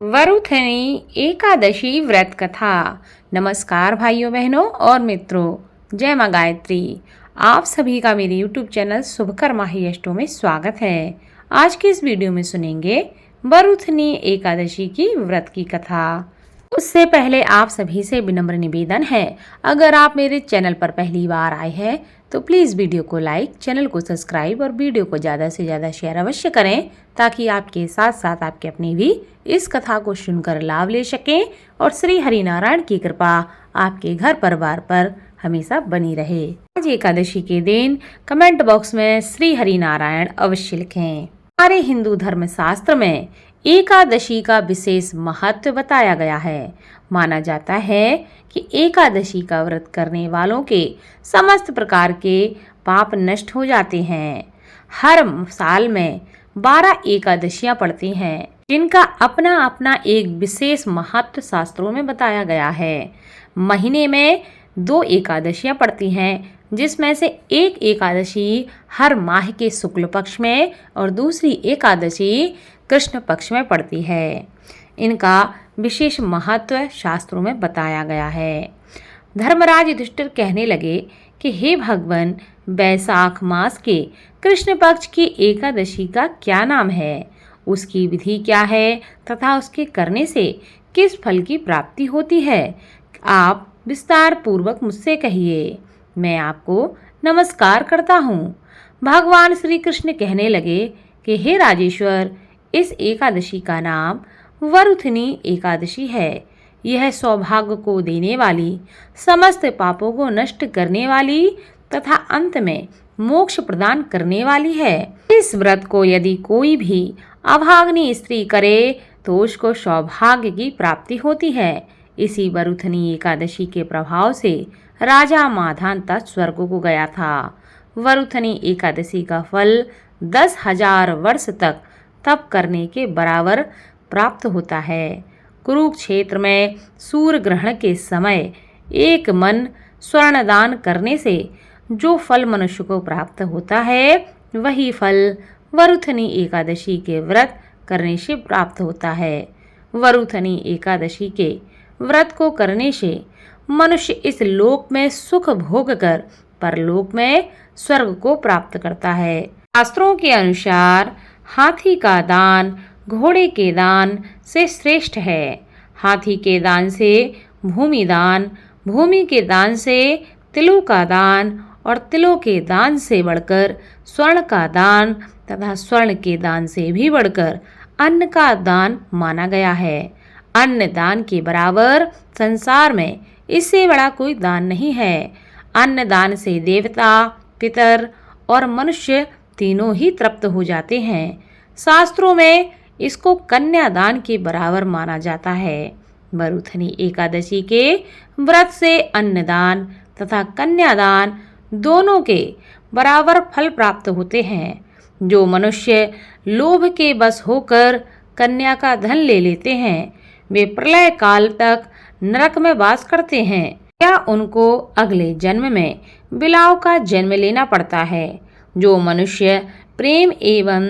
वरुथनी एकादशी व्रत कथा। नमस्कार भाइयों बहनों और मित्रों, जय माँ गायत्री। आप सभी का मेरे YouTube चैनल शुभकर्मा ही अष्टों में स्वागत है। आज के इस वीडियो में सुनेंगे वरुथनी एकादशी की व्रत की कथा। उससे पहले आप सभी से विनम्र निवेदन है, अगर आप मेरे चैनल पर पहली बार आए हैं तो प्लीज़ वीडियो को लाइक, चैनल को सब्सक्राइब और वीडियो को ज़्यादा से ज़्यादा शेयर अवश्य करें, ताकि आपके साथ साथ आपके अपने भी इस कथा को सुनकर लाभ ले सकें और श्री हरिनारायण की कृपा आपके घर परिवार पर हमेशा बनी रहे। आज एकादशी के दिन कमेंट बॉक्स में श्री हरिनारायण अवश्य लिखें। हमारे हिंदू धर्म शास्त्र में एकादशी का विशेष महत्व बताया गया है। माना जाता है कि एकादशी का व्रत करने वालों के समस्त प्रकार के पाप नष्ट हो जाते हैं। हर साल में 12 एकादशियां पड़ती हैं, जिनका अपना अपना एक विशेष महत्व शास्त्रों में बताया गया है। महीने में 2 एकादशियां पड़ती हैं, जिसमें से एक एकादशी हर माह के शुक्ल पक्ष में और दूसरी एकादशी कृष्ण पक्ष में पड़ती है। इनका विशेष महत्व शास्त्रों में बताया गया है। धर्मराज युधिष्ठिर कहने लगे कि हे भगवान, वैशाख मास के कृष्ण पक्ष की एकादशी का क्या नाम है, उसकी विधि क्या है तथा उसके करने से किस फल की प्राप्ति होती है, आप विस्तार पूर्वक मुझसे कहिए। मैं आपको नमस्कार करता हूँ। भगवान श्री कृष्ण कहने लगे कि हे राजेश्वर, इस एकादशी का नाम वरुथनी एकादशी है। यह सौभाग्य को देने वाली, समस्त पापों को नष्ट करने वाली तथा अंत में मोक्ष प्रदान करने वाली है। इस व्रत को यदि कोई भी अभागिनी स्त्री करे तो उसको सौभाग्य की प्राप्ति होती है। इसी वरुथनी एकादशी के प्रभाव से राजा माधांता स्वर्ग को गया था। वरुथनी एकादशी का फल 10,000 वर्ष तक तप करने के बराबर प्राप्त होता है। कुरुक्षेत्र में सूर्य ग्रहण के समय एक मन स्वर्ण दान करने से जो फल मनुष्य को प्राप्त होता है, वही फल वरुथनी एकादशी के व्रत करने से प्राप्त होता है। वरुथनी एकादशी के व्रत को करने से मनुष्य इस लोक में सुख भोग कर परलोक में स्वर्ग को प्राप्त करता है। शास्त्रों के अनुसार हाथी का दान घोड़े के दान से श्रेष्ठ है। हाथी के दान से भूमि दान, भूमि के दान से तिलों का दान और तिलों के दान से बढ़कर स्वर्ण का दान तथा स्वर्ण के दान से भी बढ़कर अन्न का दान माना गया है। अन्न दान के बराबर संसार में इससे बड़ा कोई दान नहीं है। अन्न दान से देवता, पितर और मनुष्य तीनों ही तृप्त हो जाते हैं। शास्त्रों में इसको कन्यादान के बराबर माना जाता है। वरुथनी एकादशी के व्रत से अन्नदान तथा कन्यादान दोनों के बराबर फल प्राप्त होते हैं। जो मनुष्य लोभ के बस होकर कन्या का धन ले लेते हैं, वे प्रलय काल तक नरक में वास करते हैं या उनको अगले जन्म में बिलाव का जन्म लेना पड़ता है। जो मनुष्य प्रेम एवं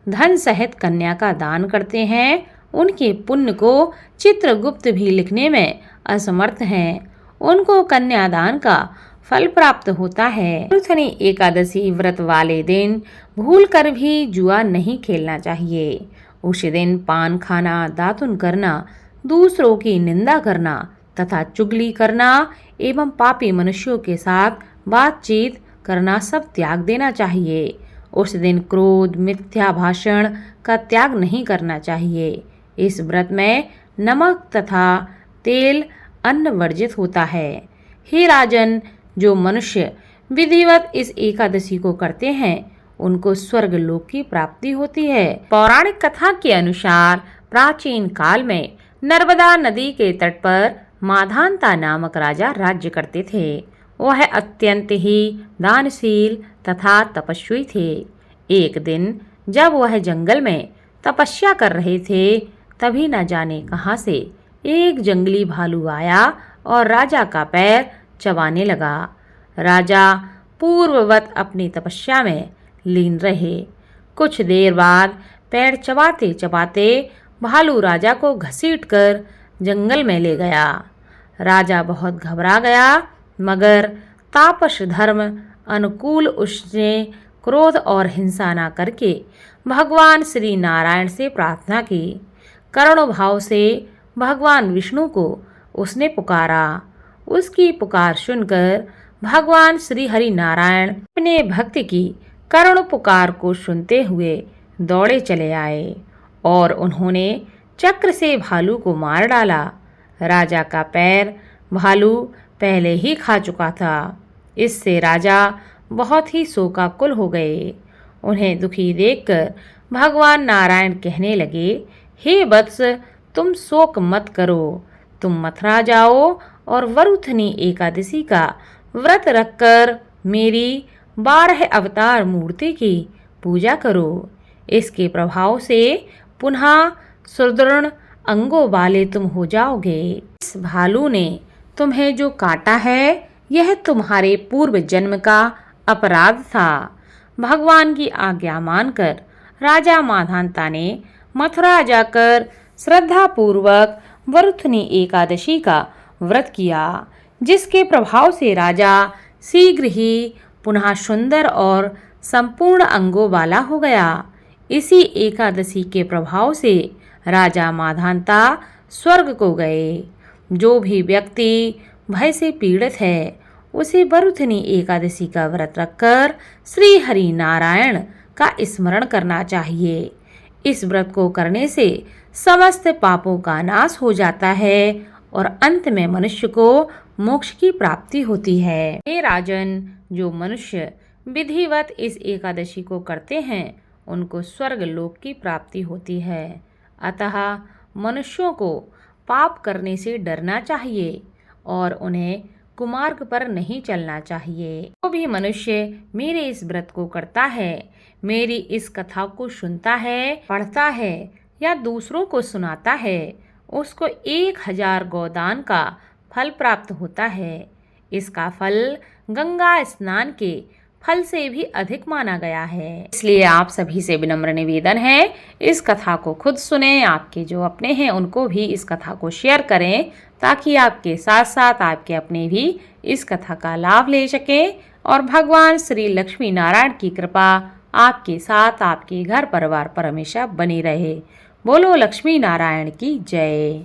धन सहित कन्या का दान करते हैं, उनके पुण्य को चित्रगुप्त भी लिखने में असमर्थ हैं। उनको कन्यादान का फल प्राप्त होता है। वरुथनी एकादशी व्रत वाले दिन भूलकर भी जुआ नहीं खेलना चाहिए। उस दिन पान खाना, दातुन करना, दूसरों की निंदा करना तथा चुगली करना एवं पापी मनुष्यों के साथ बातचीत करना सब त्याग देना चाहिए। उस दिन क्रोध, मिथ्या भाषण का त्याग नहीं करना चाहिए। इस व्रत में नमक तथा तेल अन्न वर्जित होता है। हे राजन, जो मनुष्य विधिवत इस एकादशी को करते हैं, उनको स्वर्ग लोक की प्राप्ति होती है। पौराणिक कथा के अनुसार प्राचीन काल में नर्मदा नदी के तट पर माधांता नामक राजा राज्य करते थे। वह अत्यंत ही दानशील तथा तपस्वी थे। एक दिन जब वह जंगल में तपस्या कर रहे थे, तभी न जाने कहां से एक जंगली भालू आया और राजा का पैर चबाने लगा। राजा पूर्ववत अपनी तपस्या में लीन रहे। कुछ देर बाद पैर चबाते चबाते भालू राजा को घसीटकर जंगल में ले गया। राजा बहुत घबरा गया, मगर तापस धर्म अनुकूल उसने क्रोध और हिंसा न करके भगवान श्री नारायण से प्रार्थना की। करुण भाव से भगवान विष्णु को उसने पुकारा। उसकी पुकार सुनकर भगवान श्री हरि नारायण अपने भक्त की करुण पुकार को सुनते हुए दौड़े चले आए और उन्होंने चक्र से भालू को मार डाला। राजा का पैर भालू पहले ही खा चुका था। इससे राजा बहुत ही शोकाकुल हो गए। उन्हें दुखी देखकर भगवान नारायण कहने लगे, हे वत्स, तुम शोक मत करो। तुम मथुरा जाओ और वरुथनी एकादशी का व्रत रखकर मेरी 12 अवतार मूर्ति की पूजा करो। इसके प्रभाव से पुनः सुदृढ़ अंगों वाले तुम हो जाओगे। इस भालू ने तुम्हें जो काटा है, यह तुम्हारे पूर्व जन्म का अपराध था। भगवान की आज्ञा मानकर राजा माधांता ने मथुरा जाकर श्रद्धापूर्वक वरुथनी एकादशी का व्रत किया, जिसके प्रभाव से राजा शीघ्र ही पुनः सुंदर और संपूर्ण अंगों वाला हो गया। इसी एकादशी के प्रभाव से राजा माधांता स्वर्ग को गए। जो भी व्यक्ति भय से पीड़ित है, उसे वरुथनी एकादशी का व्रत रखकर श्री हरि नारायण का स्मरण करना चाहिए। इस व्रत को करने से समस्त पापों का नाश हो जाता है और अंत में मनुष्य को मोक्ष की प्राप्ति होती है। हे राजन, जो मनुष्य विधिवत इस एकादशी को करते हैं, उनको स्वर्ग लोक की प्राप्ति होती है। अतः मनुष्यों को पाप करने से डरना चाहिए और उन्हें कुमार्ग पर नहीं चलना चाहिए। जो भी मनुष्य मेरे इस व्रत को करता है, मेरी इस कथा को सुनता है, पढ़ता है या दूसरों को सुनाता है, उसको 1000 गोदान का फल प्राप्त होता है। इसका फल गंगा स्नान के फल से भी अधिक माना गया है। इसलिए आप सभी से विनम्र निवेदन है, इस कथा को खुद सुने, आपके जो अपने हैं उनको भी इस कथा को शेयर करें, ताकि आपके साथ साथ आपके अपने भी इस कथा का लाभ ले सकें और भगवान श्री लक्ष्मी नारायण की कृपा आपके साथ, आपके घर परिवार पर हमेशा बनी रहे। बोलो लक्ष्मी नारायण की जय।